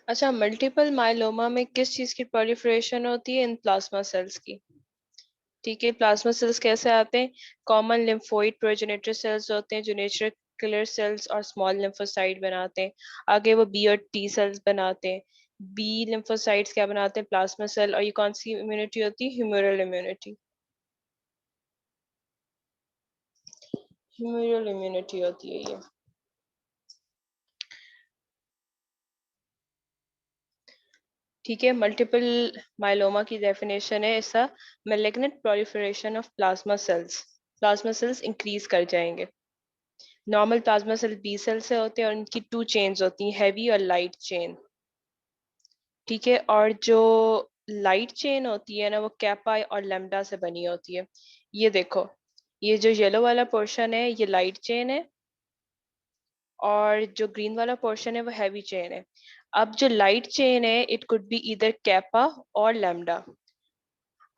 अच्छा, multiple myeloma में किस चीज की प्रोलिफरेशन होती है? इन प्लाज्मा सेल्स की। ठीक है, प्लाज्मा सेल्स कैसे आते हैं? कॉमन लिम्फोइड प्रोजेनेटर सेल्स होते हैं जो नेचुरल किलर सेल्स और स्मॉल लिम्फोसाइट बनाते हैं। आगे वो बी और टी सेल्स बनाते हैं। बी लिम्फोसाइट्स क्या बनाते हैं? Plasma cell. और ये कौन सी इम्यूनिटी होती है? Humoral immunity. ह्यूमरल इम्यूनिटी होती है ये। ठीक है, मल्टीपल माइलोमा की डेफिनेशन है ऐसा: malignant proliferation of plasma cells. Plasma cells increase कर जाएंगे। Normal plasma cell B cell से होते हैं और इनकी टू चेन्स होती हैं, हैवी और लाइट चेन। ठीक है, और जो लाइट चेन होती है ना, वो कैपा और लेम्डा से बनी होती है। ये देखो, ये जो येलो वाला पोर्शन है ये लाइट चेन है, और जो ग्रीन वाला पोर्शन है वो हैवी चेन है। अब जो लाइट चेन है इट कुड बी इधर कैपा और लेम्डा।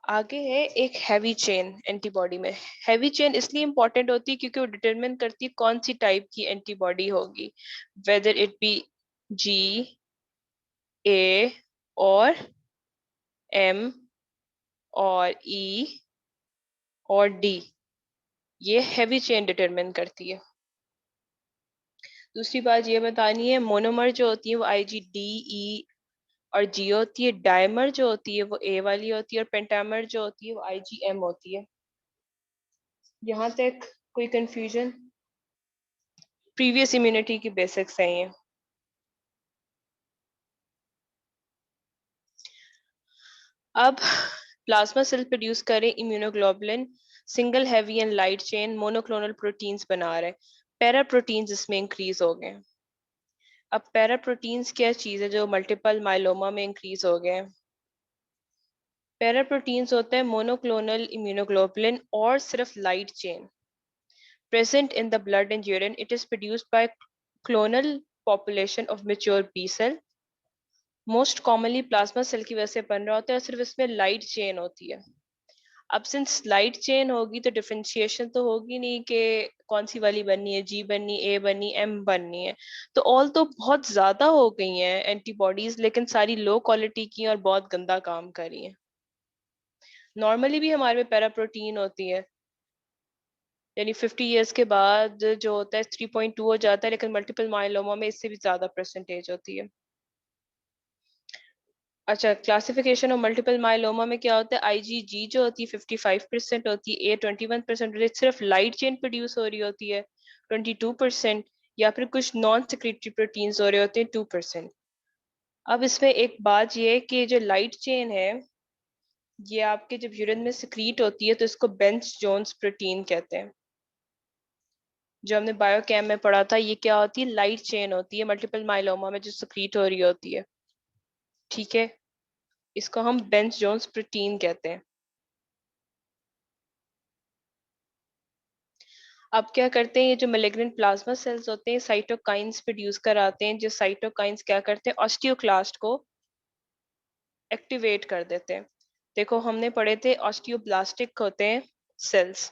आगे है एक हैवी चेन एंटीबॉडी में। हैवी चेन इसलिए इंपॉर्टेंट होती है क्योंकि वो डिटरमिन करती है कौन सी टाइप की एंटीबॉडी होगी, वेदर इट बी जी, ए, और एम, और ई, और डी। ये हैवी चेन डिटरमिन करती है। दूसरी बात ये बतानी है, मोनोमर जो होती है वो आई जी डी, ई और जी होती है। डायमर जो होती है वो ए वाली होती है, और पेंटामर जो होती है वो आई जी एम होती है। यहाँ तक कोई कंफ्यूजन? प्रीवियस इम्यूनिटी की बेसिक्स हैं ये। अब प्लाज्मा सेल प्रोड्यूस करें immunoglobulin, single heavy and light chain monoclonal proteins बना रहे। पैरा प्रोटीन्स इसमें इंक्रीज हो गए। अब पैरा प्रोटीन्स क्या चीज है जो मल्टीपल माइलोमा में इंक्रीज हो गए? पैरा प्रोटीन्स होते हैं मोनोक्लोनल इम्यूनोग्लोबुलिन और सिर्फ light chain present in the blood and urine. It is produced by clonal population of mature B cell. Most commonly plasma cell की वजह से बन रहा होता है और सिर्फ इसमें लाइट चेन होती है। अब सिंस लाइट चेन होगी तो डिफरेंशिएशन तो होगी नहीं कि कौन सी वाली बननी है, जी बननी, ए बननी, एम बननी है। तो ऑल तो बहुत ज्यादा हो गई हैं एंटीबॉडीज, लेकिन सारी लो क्वालिटी की और बहुत गंदा काम कर रही हैं। नॉर्मली भी हमारे में पैरा प्रोटीन होती है, यानी 50 इयर्स के बाद जो होता है 3.2 हो जाता है, लेकिन मल्टीपल माइलोमा में इससे भी ज्यादा परसेंटेज होती है। अच्छा, क्लासिफिकेशन ऑफ मल्टीपल माइलोमा में क्या होता है? आईजीजी जो होती है 55% होती है, ए 21% होती है, सिर्फ लाइट चेन प्रोड्यूस हो रही होती है 22%, या फिर कुछ नॉन सिक्रीटरी प्रोटीन्स हो रहे होते हैं 2%। अब इसमें एक बात ये है कि जो लाइट चेन है ये आपके जब यूरिन में सिक्रीट होती है तो इसको बेंच जोन्स प्रोटीन कहते हैं। जो हमने बायोकेम में पढ़ा था, ये क्या होती है? लाइट चेन होती है मल्टीपल माइलोमा में जो सिक्रीट हो रही होती है। ठीक है, इसको हम बेंच जोन्स प्रोटीन कहते हैं। अब क्या करते हैं, ये जो मेलिग्नेंट प्लाज्मा सेल्स होते हैं साइटोकाइंस प्रोड्यूस कराते हैं। जो साइटोकाइंस क्या करते हैं? ऑस्टियोक्लास्ट को एक्टिवेट कर देते हैं। देखो, हमने पढ़े थे ऑस्टियोब्लास्टिक होते हैं सेल्स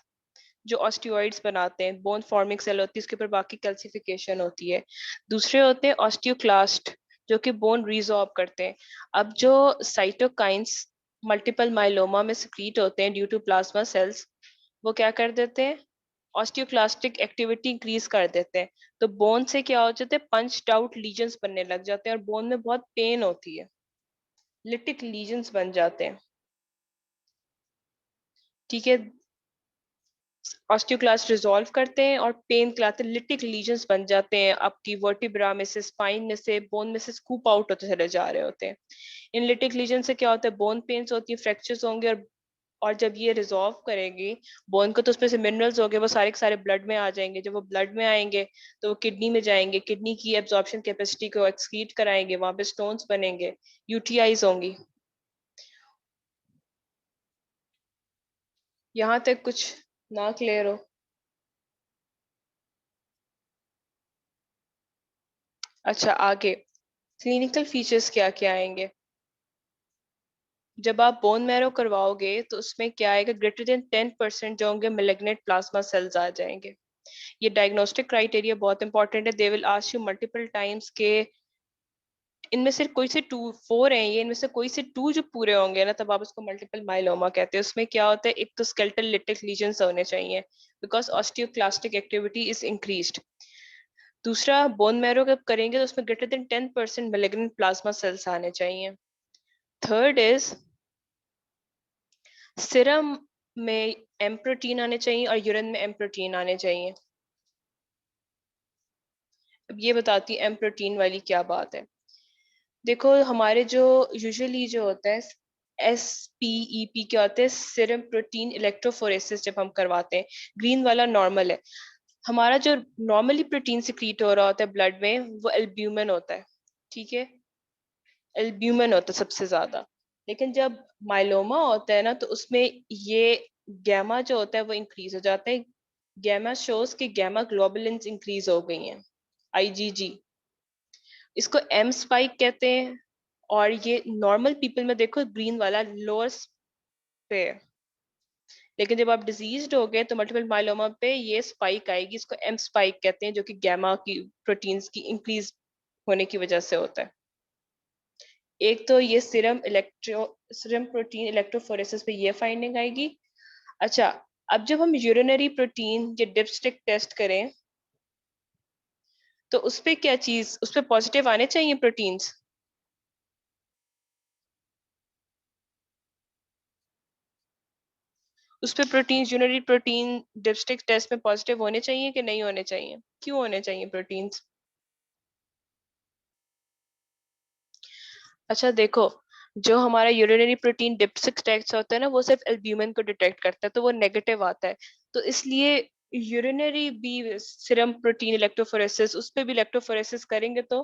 जो ऑस्टियोइड्स बनाते हैं, बोन फॉर्मिंग सेल होती है, उसके ऊपर बाकी कैल्सिफिकेशन होती है। दूसरे होते हैं ऑस्टियोक्लास्ट जो कि बोन रिजॉर्ब करते हैं। अब जो साइटोकाइंस मल्टीपल माइलोमा में सिक्रीट होते हैं ड्यू टू प्लाज्मा सेल्स, वो क्या कर देते हैं? ऑस्टियोक्लास्टिक एक्टिविटी इंक्रीज कर देते हैं। तो बोन से क्या हो जाते हैं? पंच्ड आउट लीजन्स बनने लग जाते हैं और बोन में बहुत पेन होती है, लिटिक लीजन्स बन जाते हैं। ठीक है, ऑस्टियोक्लास्ट रिजॉल्व करते हैं और पेन क्लाते लिटिक लीजन्स बन जाते हैं। आपकी वर्टिब्रा में से, स्पाइन में से, बोन में से स्कूप आउट होते चले जा रहे होते हैं। इन लिटिक लीजन से क्या होता है? बोन पेन्स होती है, फ्रैक्चर्स होंगे, और जब ये रिजॉल्व करेगी बोन को तो उसमें से मिनरल्स हो गए वो सारे के सारे ब्लड में आ जाएंगे। जब वो ब्लड में आएंगे तो वो किडनी में जाएंगे, किडनी की एब्जॉर्प्शन कैपेसिटी को एक्सक्रीट कराएंगे, वहां पे स्टोन्स बनेंगे, यूटीआईज होंगी। यहाँ तक कुछ ना क्लियर हो? अच्छा, आगे क्लिनिकल फीचर्स क्या क्या आएंगे? जब आप बोन मैरो करवाओगे तो उसमें क्या आएगा? ग्रेटर देन 10% जो होंगे मेलिग्नेंट प्लाज्मा सेल्स आ जाएंगे। ये डायग्नोस्टिक क्राइटेरिया बहुत इंपॉर्टेंट है। They will ask you multiple times के इनमें से कोई से 4 हैं ये, इनमें से कोई से 2 जो पूरे होंगे ना, तब आप उसको मल्टीपल माइलोमा कहते हैं। उसमें क्या होता है, एक तो स्केलेटल लिटिक लीजन्स होने चाहिए because osteoclastic activity is increased. दूसरा, बोन मैरो जब करेंगे तो उसमें greater than 10% malignant plasma cells आने चाहिए। थर्ड इज सीरम में एम प्रोटीन आने चाहिए और यूरिन में एम प्रोटीन आने चाहिए। अब ये बताती एम प्रोटीन वाली क्या बात है। देखो हमारे जो यूजुअली जो होता है SPEP क्या होता है, सीरम प्रोटीन इलेक्ट्रोफोरेसिस जब हम करवाते हैं, ग्रीन वाला नॉर्मल है। हमारा जो नॉर्मली प्रोटीन सिक्रीट हो रहा होता है ब्लड में वो एल्ब्यूमिन होता है, ठीक है, एल्ब्यूमिन होता है सबसे ज्यादा। लेकिन जब माइलोमा होता है ना तो उसमें ये गैमा जो होता है वो इंक्रीज हो जाता है। गैमा शोज कि गैमा ग्लोबुलिन्स इंक्रीज हो गई हैं, IgG। इसको एम स्पाइक कहते हैं। और ये नॉर्मल पीपल में देखो ग्रीन वाला लोअर पे है। लेकिन जब आप डिजीज्ड हो गए तो मल्टीपल माइलोमा पे ये स्पाइक आएगी, इसको एम स्पाइक कहते हैं, जो कि गैमा की प्रोटीन्स की इंक्रीज होने की वजह से होता है। एक तो ये सीरम प्रोटीन इलेक्ट्रोफोरेसिस पे ये फाइंडिंग आएगी। अच्छा, अब जब हम यूरिनरी प्रोटीन या डिपस्टिक टेस्ट करें तो उस पे क्या चीज, उस पे पॉजिटिव आने चाहिए प्रोटीन्स। उस पे protein, urinary protein dipstick test में पॉजिटिव होने चाहिए कि नहीं होने चाहिए, क्यों होने चाहिए प्रोटीन्स। अच्छा देखो, जो हमारा यूरिनरी प्रोटीन डिप्सिक टेस्ट होता है ना वो सिर्फ एल्ब्यूमिन को डिटेक्ट करता है, तो वो नेगेटिव आता है। तो इसलिए यूरिनरी भी सीरम प्रोटीन इलेक्ट्रोफोरेसिस, उस पे भी इलेक्ट्रोफोरेसिस करेंगे तो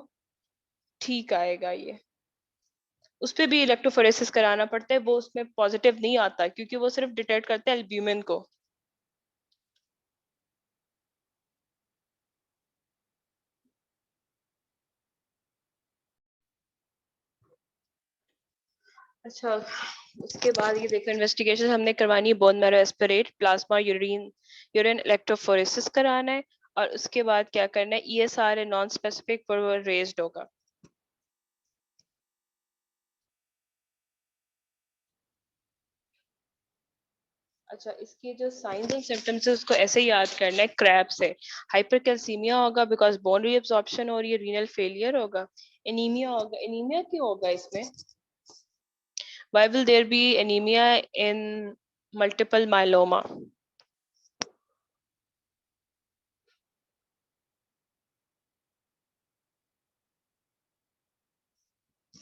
ठीक आएगा ये। उस पे भी इलेक्ट्रोफोरेसिस कराना पड़ता है, वो उसमें पॉजिटिव नहीं आता क्योंकि वो सिर्फ डिटेक्ट करता है एल्ब्यूमिन को। अच्छा, उसके बाद ये देखो, इन्वेस्टिगेशन हमने करवानी है, bone marrow aspirate, plasma urine, urine electrophoresis कराना है। और उसके बाद क्या करना है, ESR नॉन स्पेसिफिक पर रेज्ड होगा। अच्छा, इसके जो साइंस एंड सिम्टम्स है उसको ऐसे ही याद करना है, क्रैब से हाइपरकैल्सीमिया होगा बिकॉज बोन रीअब्सॉर्प्शन हो रही है, रीनल फेलियर होगा, एनीमिया होगा। एनीमिया क्यों होगा इसमें, why will there be anemia in multiple myeloma?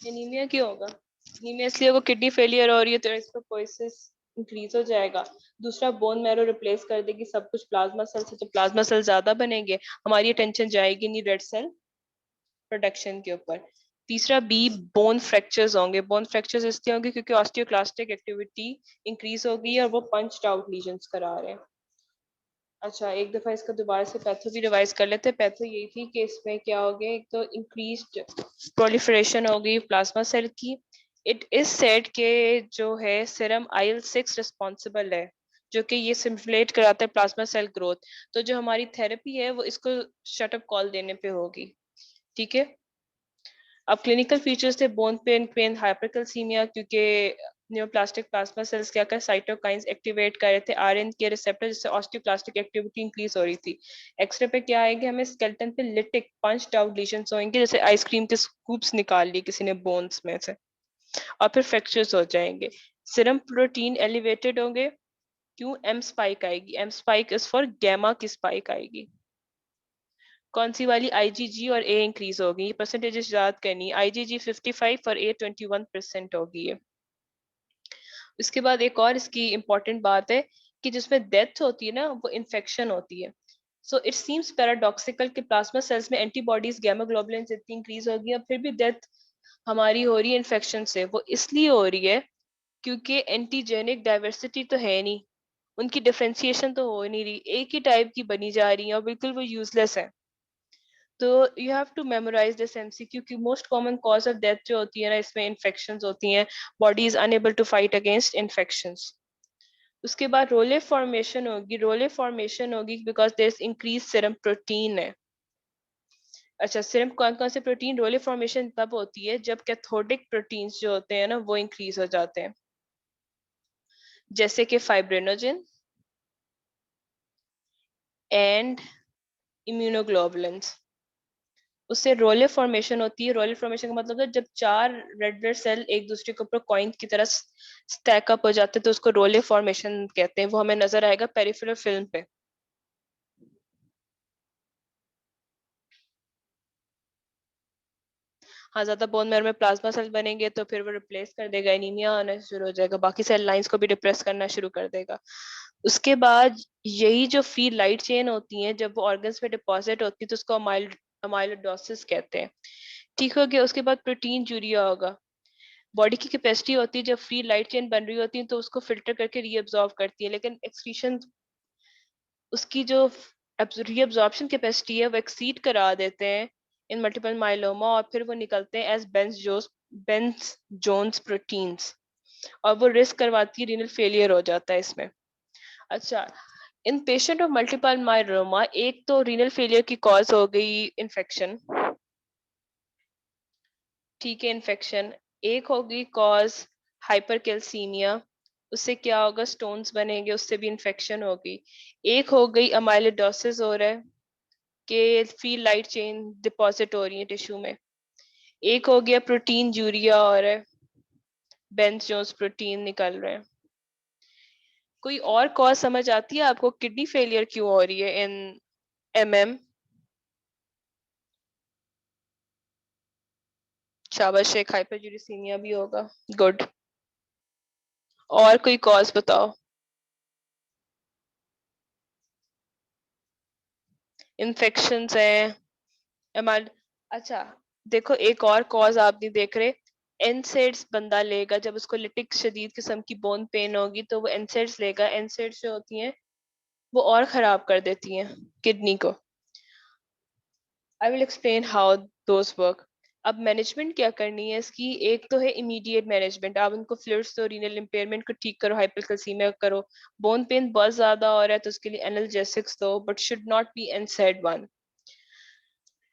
Anaemia क्यों होगा, एनीमिया इसलिए वो किडनी फेलियर हो रही है तो एरिथ्रोपोइसिस इंक्रीज हो जाएगा। दूसरा, बोन मैरो रिप्लेस कर देगी सब कुछ प्लाज्मा सेल से, तो प्लाज्मा सेल ज्यादा बनेंगे, हमारी अटेंशन जाएगी नहीं रेड सेल प्रोडक्शन के ऊपर। तीसरा, बोन फ्रैक्चर्स होंगे। बोन फ्रैक्चर्स इसलिए होंगे क्योंकि ऑस्टियोक्लास्टिक एक्टिविटी इंक्रीज हो गई है और वो पंच्ड आउट लीजन्स करा रहे हैं। अच्छा, एक दफा इसका दोबारा से पैथो भी रिवाइज कर लेते हैं। पैथो यही थी कि इसमें क्या हो गया, एक तो इंक्रीज्ड प्रोलिफरेशन हो गई प्लाज्मा सेल की। इट इज सेड के जो है सीरम IL-6 रिस्पॉन्सिबल है, जो कि ये सिमुलेट कराता है प्लाज्मा सेल ग्रोथ। तो जो हमारी थेरेपी है वो इसको शटअप कॉल देने पे होगी, ठीक है। अब क्लिनिकल फीचर्स थे, बोन पेन हाइपरकैल्सीमिया, क्योंकि न्यूरोप्लास्टिक प्लाज्मा सेल्स क्या कर साइटोकाइंस एक्टिवेट कर रहे थे RN के रिसेप्टर, जिससे ऑस्टियोप्लास्टिक एक्टिविटी इंक्रीज हो रही थी। एक्सरे पे क्या आएगा, हमें स्केलेटन पे लिटिक पंच्ड आउट लीशंस होंगे, जैसे आइसक्रीम के स्कूप्स निकाल लिए किसी ने बोन्स में से, और फिर फ्रैक्चर्स हो जाएंगे। सीरम प्रोटीन एलिवेटेड होंगे, क्यों, एम स्पाइक आएगी, M spike is for gamma की स्पाइक आएगी। कौन सी वाली, IgG और A इंक्रीज होगी, ये परसेंटेजेस याद करनी है। IgG 55 और A 21% होगी ये। उसके बाद एक और इसकी इंपॉर्टेंट बात है कि जिसमें डेथ होती है ना वो इन्फेक्शन होती है। सो इट सीम्स पैराडॉक्सिकल कि प्लाज्मा सेल्स में एंटीबॉडीज गैमा ग्लोबुलिन इतनी इंक्रीज होगी और फिर भी डेथ हमारी हो रही है इन्फेक्शन से। वो इसलिए हो रही है क्योंकि एंटीजेनिक डाइवर्सिटी तो है नहीं, उनकी डिफ्रेंसिएशन तो हो नहीं रही, एक ही टाइप की बनी जा रही है और बिल्कुल वो यूजलेस है। तो you have to memorise this MCQ कि most common cause of death जो होती है ना इसमें इन्फेक्शंस होती हैं, body is unable to fight against infections. उसके बाद रोले फॉर्मेशन होगी, रोले फॉर्मेशन होगी because there is increase serum protein है। अच्छा, सिर्फ कौन कौन से प्रोटीन रोले फॉर्मेशन तब होती है जब कैथोडिक प्रोटीन्स जो होते हैं ना वो इंक्रीज हो जाते हैं, जैसे कि फाइब्रिनोजन एंड इम्यूनोग्लोबुलिन्स। उससे रोले फॉर्मेशन होती है। रोले फॉर्मेशन का मतलब है जब चार रेड ब्लड सेल एक दूसरे के ऊपर कॉइन की तरह स्टैक अप हो जाते हैं तो उसको रोले फॉर्मेशन कहते हैं। वो हमें नजर आएगा पेरिफेरल फिल्म पे। हाँ, ज्यादा बोन मैरो में प्लाज्मा सेल बनेंगे तो फिर वो रिप्लेस कर देगा, एनीमिया आना शुरू हो जाएगा, बाकी सेल लाइंस को भी डिप्रेस करना शुरू कर देगा। उसके बाद यही जो फ्री लाइट चेन होती है जब वो ऑर्गन्स में डिपॉजिट होती है तो उसको अमाइलोडोसिस कहते हैं। ठीक हो गया। उसके बाद प्रोटीन यूरिया होगा। बॉडी की कैपेसिटी होती है जब फ्री लाइट चेन बन रही होती है तो उसको फिल्टर करके रीअब्सॉर्ब करती है, लेकिन एक्सक्रीशन उसकी जो रीअब्सॉर्प्शन कैपेसिटी है वो एक्सीड करा देते हैं इन मल्टीपल माइलोमा, और फिर वो निकलते हैं एज बेंस जोन्स प्रोटीन्स, और वो रिस्क करवाती है रीनल फेलियर हो जाता है इसमें। अच्छा, इन पेशेंट ऑफ मल्टीपल माइलोमा एक तो रीनल फेलियर की कॉज हो गई इन्फेक्शन। ठीक है, इन्फेक्शन। एक होगी कॉज हाइपरकैल्सीमिया, उससे क्या होगा, स्टोन्स बनेंगे, उससे भी इन्फेक्शन होगी। एक हो गई अमाइलोडोसिस हो रहा है कि फ्री लाइट चेन डिपॉजिट हो रही है टिश्यू में। एक हो गया प्रोटीन यूरिया और है, बेंस जोन्स प्रोटीन निकल रहे हैं। कोई और कॉज समझ आती है आपको, किडनी फेलियर क्यों हो रही है इन एमएम? शाबाश शेख, हाइपरयूरिसीमिया भी होगा। गुड। और कोई कॉज बताओ। इन्फेक्शंस है, एमाइल। अच्छा, देखो एक और कॉज आप नहीं देख रहे। एनसेड्स बंदा लेगा जब उसको लिटिक शदीद किस्म की बोन पेन होगी तो वो एनसेड्स लेगा। एनसेड्स जो होती हैं वो और खराब कर देती हैं किडनी को। I will explain how those work. अब मैनेजमेंट क्या करनी है इसकी, एक तो है इमीडिएट मैनेजमेंट, आप उनको फ्लूइड्स दो, रीनल इम्पेयरमेंट को ठीक करो, हाइपरकैल्सीमिया करो। बोन पेन बहुत ज्यादा हो रहा है तो उसके लिए एनाल्जेसिक्स दो, but should not be एनसेड one.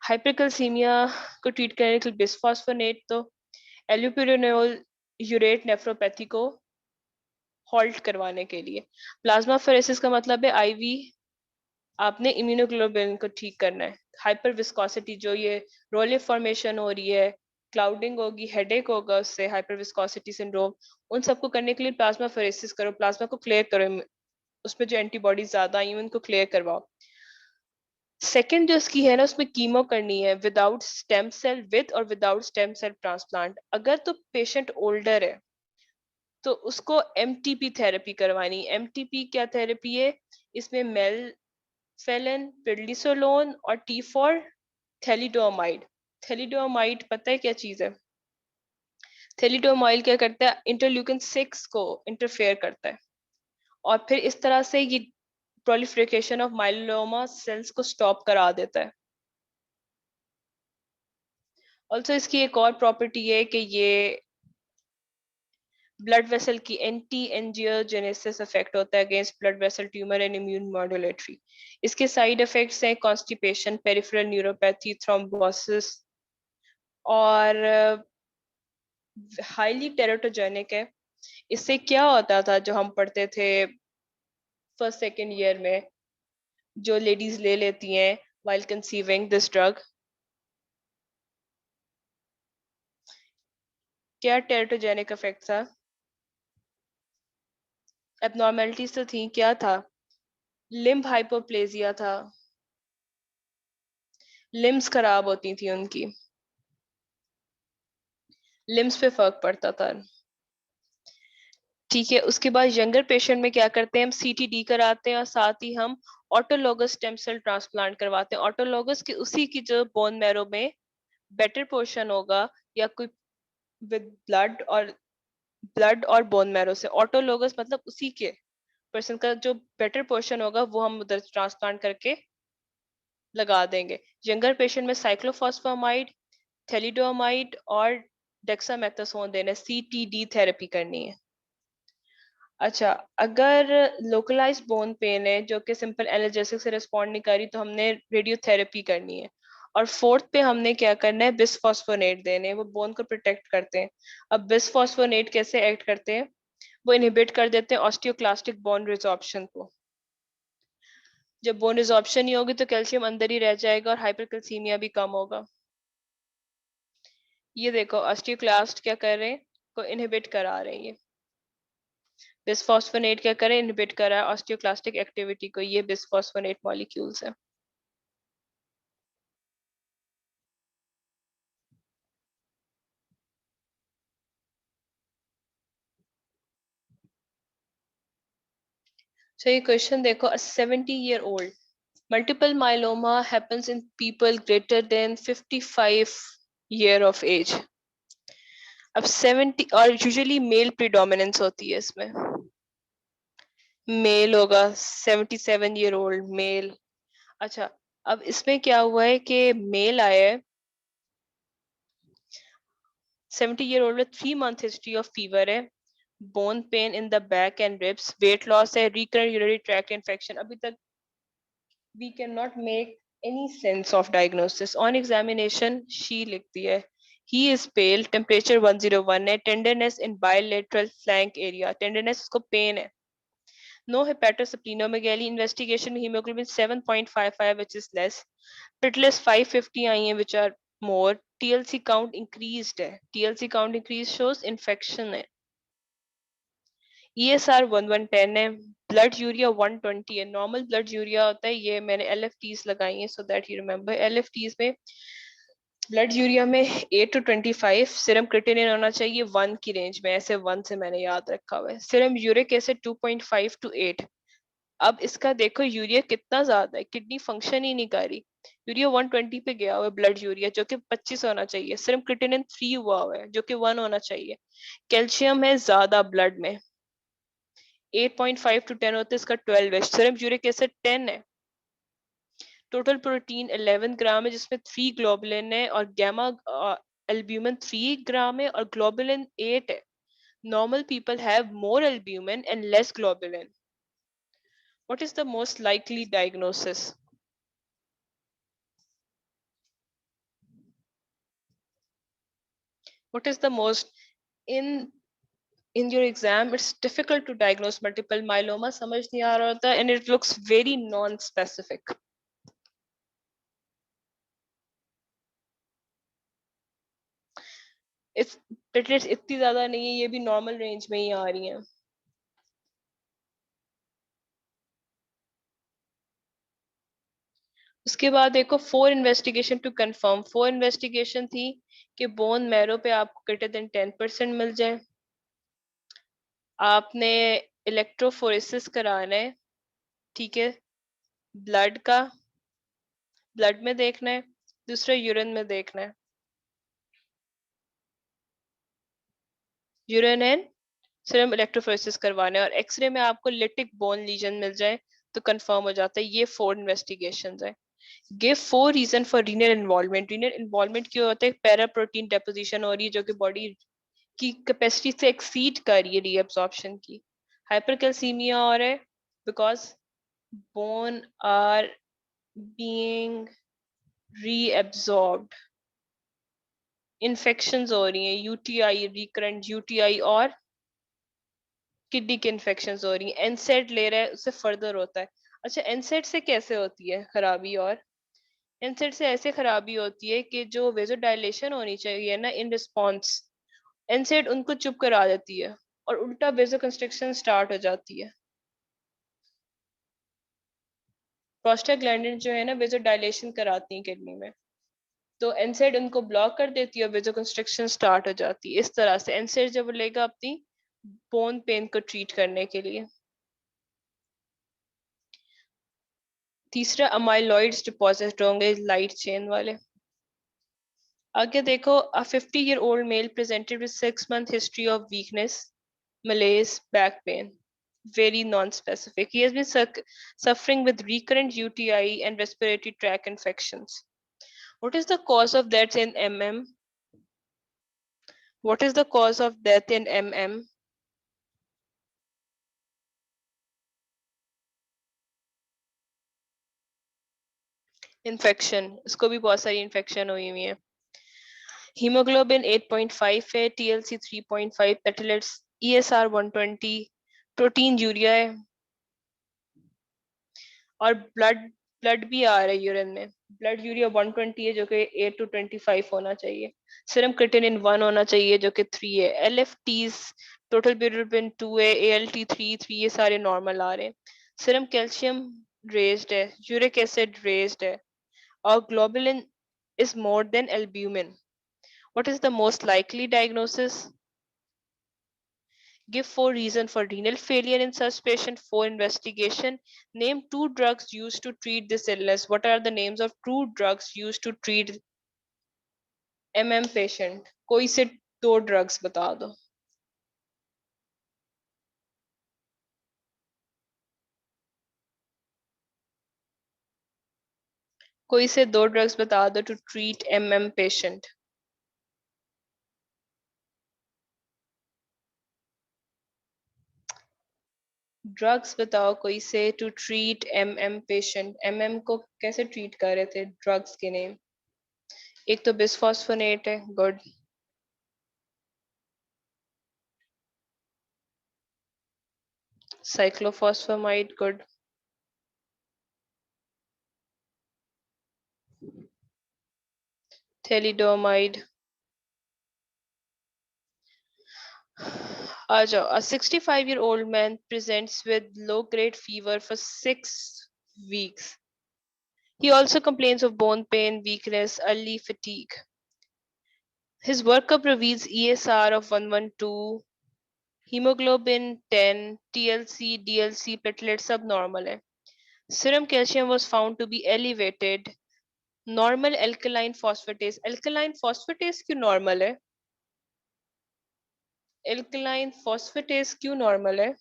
Hypercalcaemia को ट्रीट करने के लिए बिस्फॉस्फोनेट तो एल्यूपिरिनोल यूरेट नेफ्रोपैथी को हॉल्ट करवाने के लिए। प्लाज्मा फेरेसिस का मतलब है आईवी, आपने इम्यूनोग्लोबुलिन को ठीक करना है। हाइपर विस्कोसिटी जो ये रोले फॉर्मेशन हो रही है, क्लाउडिंग होगी, हेडेक होगा उससे, हाइपर विस्कोसिटी सिंड्रोम, उन सबको करने के लिए प्लाज्मा फेरेसिस करो, प्लाज्मा को क्लियर करो, उसमें जो एंटीबॉडीज ज्यादा आई हैं उनको क्लियर करवाओ। सेकंड जो इसकी है ना उसमें कीमो करनी है विदाउट स्टेम सेल, विद और विदाउट स्टेम सेल ट्रांसप्लांट। अगर तो पेशेंट ओल्डर है तो उसको एमटीपी थेरेपी करवानी। एमटीपी क्या थेरेपी है, इसमें मेलफेलन, प्रिडलिसोलोन और टी फॉर थैलिडोमाइड। थैलिडोमाइड पता है क्या चीज है? थैलिडोमाइड क्या करता है, इंटरल्यूकिन 6 को इंटरफेयर करता है और फिर इस तरह से ये प्रोलिफरेशन ऑफ माइलोमा सेल्स को स्टॉप करा देता है। ऑल्सो इसकी एक और प्रॉपर्टी है कि ये ब्लड वेसल की एंटी एंजियोजेनेसिस इफेक्ट होता है against blood vessel tumour and immune modulatory. इसके साइड इफेक्ट्स हैं कॉन्स्टिपेशन, पेरिफेरल न्यूरोपैथी, थ्रोम्बोसिस, और हाईली टेराटोजेनिक है। इससे क्या होता था जो हम पढ़ते थे फर्स्ट सेकेंड ईयर में, जो लेडीज ले लेती हैं while conceiving this drug, क्या टेराटोजेनिक इफेक्ट था? एबनॉर्मेलिटीज तो थी, क्या था? लिम्ब हाइपोप्लेजिया था, लिम्स खराब होती थी उनकी, लिम्स पे फर्क पड़ता था। ठीक है, उसके बाद यंगर पेशेंट में क्या करते हैं, हम सीटीडी कराते हैं और साथ ही हम ऑटोलोगस स्टेम सेल ट्रांसप्लांट करवाते हैं। ऑटोलोगस की उसी की जो बोन मैरो में बेटर पोर्शन होगा या कोई विद ब्लड और बोन मैरो से, ऑटोलोगस मतलब उसी के पर्सन का जो बेटर पोर्शन होगा वो हम उधर ट्रांसप्लांट करके लगा देंगे। यंगर पेशेंट में साइक्लोफॉस्फामाइड, थैलिडोमाइड और डेक्सामेथासोन देना, सीटीडी थेरेपी करनी है। अच्छा, अगर लोकलाइज बोन पेन है जो कि सिंपल एनाल्जेसिक से रिस्पॉन्ड नहीं करी तो हमने रेडियोथेरेपी करनी है। और फोर्थ पे हमने क्या करना है, बिसफॉस्फोनेट देने हैं, वो बोन को प्रोटेक्ट करते हैं। अब बिसफॉस्फोनेट कैसे एक्ट करते हैं, वो इनहिबिट कर देते हैं ऑस्टियोक्लास्टिक बोन रिजॉर्प्शन को। जब बोन रिजॉर्प्शन नहीं होगी तो कैल्शियम अंदर ही रह जाएगा और हाइपरकैल्सीमिया भी कम होगा। ये देखो ऑस्टियोक्लास्ट क्या कर रहे हैं, को इनहिबिट करा रहे हैं। ये बिसफॉस्फोनेट क्या करे, इनहिबिट करा है ऑस्टियोक्लास्टिक एक्टिविटी को। ये बिसफॉस्फोनेट मॉलिक्यूल्स है। So ये क्वेश्चन देखो, a 70-year-old multiple myeloma happens in people greater than 55 year of age। अब 70 और यूजुअली मेल प्रीडोमिनेंस होती है इसमें, मेल होगा 77-year-old मेल। अच्छा, अब इसमें क्या हुआ है कि मेल आया है 70-year-old में 3 month हिस्ट्री ऑफ फीवर है, bone pain in the back and ribs, weight loss है, रिकरेंट यूरिनरी ट्रैक्ट इन्फेक्शन। अभी तक we cannot make any sense of diagnosis। On examination she लिखती है he is pale, temperature 101 है, tenderness in bilateral flank area, tenderness उसको pain है, no hepatosplenomegaly, investigation hemoglobin 7.55 which is less, platelets 550 आई हैं which are more, TLC count increased है, TLC count increased shows infection है, ESR 1110 है, blood urea 120 है, normal blood urea होता है, ये मैंने LFTs लगाई है so that you remember. LFTs में ब्लड यूरिया में 8 to 25, सिरम क्रिएटिनिन होना चाहिए 1 की रेंज में, ऐसे 1 से मैंने याद रखा हुआ है। Siram uric acid 2.5 to 8। अब इसका देखो यूरिया कितना ज्यादा है, किडनी फंक्शन ही नहीं कर रही, यूरिया 120 पे गया हुआ है ब्लड यूरिया जो कि 25 होना चाहिए, सिरम क्रिएटिनिन 3 हुआ हुआ है जो कि 1 होना चाहिए, कैल्शियम है ज्यादा ब्लड में 8.5 to 10 होते हैं, इसका 12 है, सिरम यूरिक एसिड 10 है, टोटल प्रोटीन 11 ग्राम है जिसमें 3 ग्लोबुलिन है और गैमा एल्ब्यूमिन 3 ग्राम है और ग्लोबुलिन 8 है। Normal people have more albumin and less globulin. What is the most likely diagnosis? What is the most in your exam it's difficult to diagnose multiple myeloma, समझ नहीं आ रहा होता and it looks very non-specific। इस platelets इतनी ज्यादा नहीं है, ये भी नॉर्मल रेंज में ही आ रही हैं। उसके बाद देखो 4 इन्वेस्टिगेशन टू कंफर्म, 4 इन्वेस्टिगेशन थी कि बोन मैरो पे आपको ग्रेटर देन 10% मिल जाए, आपने इलेक्ट्रोफोरेसिस कराना है, ठीक है, ब्लड का, ब्लड में देखना है, दूसरा यूरिन में देखना है, यूरिन एंड सिर्फ इलेक्ट्रोफोरेसिस करवाना है, और एक्सरे में आपको लिटिक बोन लीजन मिल जाए तो कंफर्म हो जाता है। ये 4 इन्वेस्टिगेशन है। Give 4 reason for renal involvement, renal involvement क्यों होता है, पैरा प्रोटीन डेपोजिशन हो रही है जो कि बॉडी की कैपेसिटी से एक्सीड कर रही है रीअब्सॉर्प्शन की, हाइपरकैल्सीमिया और है because bone are being reabsorbed, infections हो रही हैं, यूटीआई, रिकरेंट यूटीआई और किडनी की इन्फेक्शंस हो रही हैं, एनसेड ले रहा है उससे फर्दर होता है। अच्छा, एनसेड से कैसे होती है खराबी, और एनसेड से ऐसे खराबी होती है कि जो वेजोडाइलेशन होनी चाहिए ना इन रिस्पॉन्स, एनसेड उनको चुप करा देती है और उल्टा वेजो कंस्ट्रिक्शन स्टार्ट हो जाती है। प्रोस्टाग्लैंडिन जो है ना वेजो डायलेशन कराती है किडनी में, तो एनसेड उनको ब्लॉक कर देती है और वेजो कंस्ट्रिक्शन स्टार्ट हो जाती है। इस तरह से एनसेड जब लेगा अपनी बोन पेन को ट्रीट करने के लिए। तीसरा अमाइलॉइड्स डिपॉजिट होंगे लाइट चेन वाले। आगे देखो, a 50-year-old male presented with 6 month history of weakness, malaise, back pain, very non-specific, he has been suffering with recurrent UTI and respiratory tract infections. What is the cause of death in MM? What is the cause of death in MM? Infection, इसको भी बहुत सारी infection हुई हुई है। Haemoglobin 8.5 है, TLC 3.5, platelets ESR 120, protein urea है, और ब्लड ब्लड भी आ रहा है यूरिन में। ब्लड यूरिया 120 है जो कि 8 to 25 होना चाहिए। सीरम क्रिएटिनिन 1 होना चाहिए जो कि 3 है। एलएफटीज टोटल बिलिरुबिन 2 है, एएलटी 3 ये सारे नॉर्मल आ रहे हैं। सीरम कैल्शियम रेज्ड है, यूरिक एसिड रेज्ड है, और globulin is more than albumin. What is the most likely diagnosis? Give 4 reasons for renal failure in such patient. 4 investigation. Name 2 drugs used to treat this illness. What are the names of 2 drugs used to treat patient? कोई से 2 drugs बता दो। कोई से 2 drugs बता दो to treat patient. Drugs बताओ कोई से टू ट्रीट पेशेंट। को कैसे ट्रीट कर रहे थे ड्रग्स के नेम? एक तो बिस्फॉस्फोनेट है, गुड। Cyclophosphamide, good. थैलिडोमाइड। आ जाओ। A 65-year-old man presents with low-grade fever for 6 weeks. He also complains of bone pain, weakness, early fatigue. His workup reveals ESR of 112, hemoglobin 10, TLC, DLC, platelets subnormal है. Serum calcium was found to be elevated. Normal alkaline phosphatase. Alkaline phosphatase क्यों normal है? Alkaline phosphatase क्यों normal है?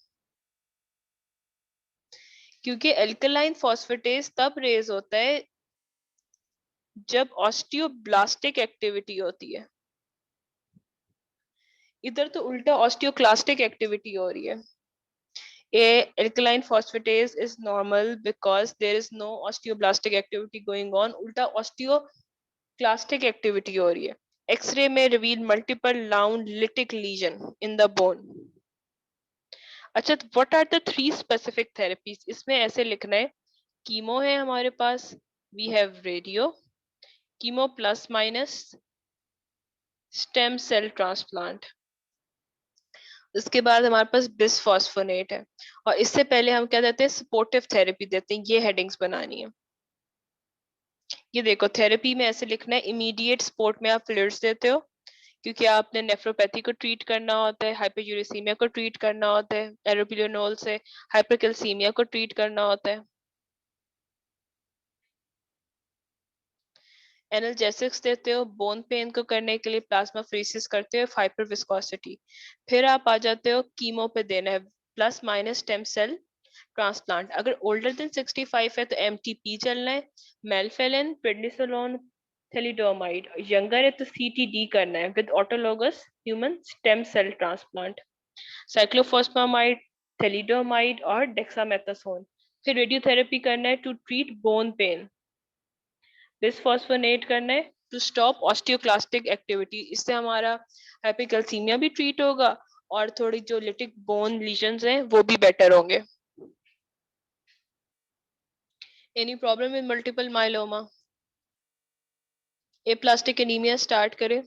क्योंकि alkaline phosphatase तब raise होता है जब ऑस्टियोब्लास्टिक एक्टिविटी होती है। इधर तो उल्टा ऑस्टियोक्लास्टिक एक्टिविटी हो रही है। alkaline phosphatase is normal because there is no osteoblastic activity going on, उल्टा osteoclastic activity हो रही है। एक्सरे में reveal multiple round lytic lesion in the bone. अच्छा, तो what are the 3 specific therapies? इसमें ऐसे लिखना है, कीमो है हमारे पास, we have radio, chemo plus minus, stem cell transplant. इसके बाद हमारे पास बिसफॉस्फोनेट है, और इससे पहले हम क्या देते हैं, सपोर्टिव थेरेपी देते हैं। ये हेडिंग्स बनानी है। ये देखो, थेरेपी में ऐसे लिखना है, इमीडिएट सपोर्ट में आप फ्लूइड्स देते हो क्योंकि आपने नेफ्रोपैथी को ट्रीट करना होता है, हाइपरयूरेसीमिया को ट्रीट करना होता है, एरोपिलियोनोल से हाइपरकैल्सीमिया को ट्रीट करना होता है। एनाल्जेसिक्स देते हो बोन पेन को करने के लिए, प्लाज्मा फ्रीसिस करते हो, हाइपर विस्कोसिटी। फिर आप आ जाते हो कीमो पे देना है, plus minus stem cell transplant. अगर ओल्डर देन 65 है तो एमटीपी चलना है, मेलफेलिन, प्रेडनिसोलोन, थैलिडोमाइड। यंगर है तो सीटीडी करना है with autologous human stem cell transplant, cyclophosphamide, thalidomide और डेक्सामेथासोन। फिर रेडियोथेरेपी करना है to treat bone pain, bisphosphonate करना है टू स्टॉप ऑस्टियोक्लास्टिक एक्टिविटी। इससे हमारा हाइपरकैल्सीमिया भी ट्रीट होगा और थोड़ी जो लिटिक बोन लीजन्स हैं वो भी बेटर होंगे। Any problem in multiple myeloma? Aplastic anaemia start करें।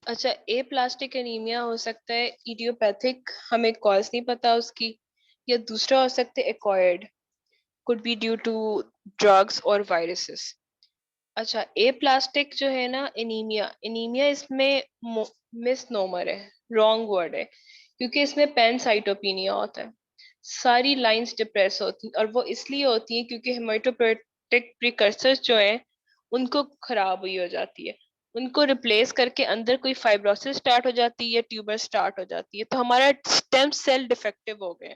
अच्छा, ए प्लास्टिक एनीमिया हो सकता है इडियोपैथिक, हमें कॉज नहीं पता उसकी, या दूसरा हो सकता है acquired, could be due to drugs और वायरसेस। अच्छा, ए प्लास्टिक जो है ना, एनीमिया, एनीमिया इसमें मिसनोमर है, रॉन्ग वर्ड है, क्योंकि इसमें पैनसाइटोपिनिया होता है, सारी लाइंस डिप्रेस होती हैं, और वो इसलिए होती हैं क्योंकि हेमाटोपोएटिक प्रिकर्सर्स जो हैं उनको खराब हुई हो जाती है। उनको रिप्लेस करके अंदर कोई फाइब्रोसिस स्टार्ट हो जाती है, ट्यूमर स्टार्ट हो जाती है, तो हमारा स्टेम सेल डिफेक्टिव हो गए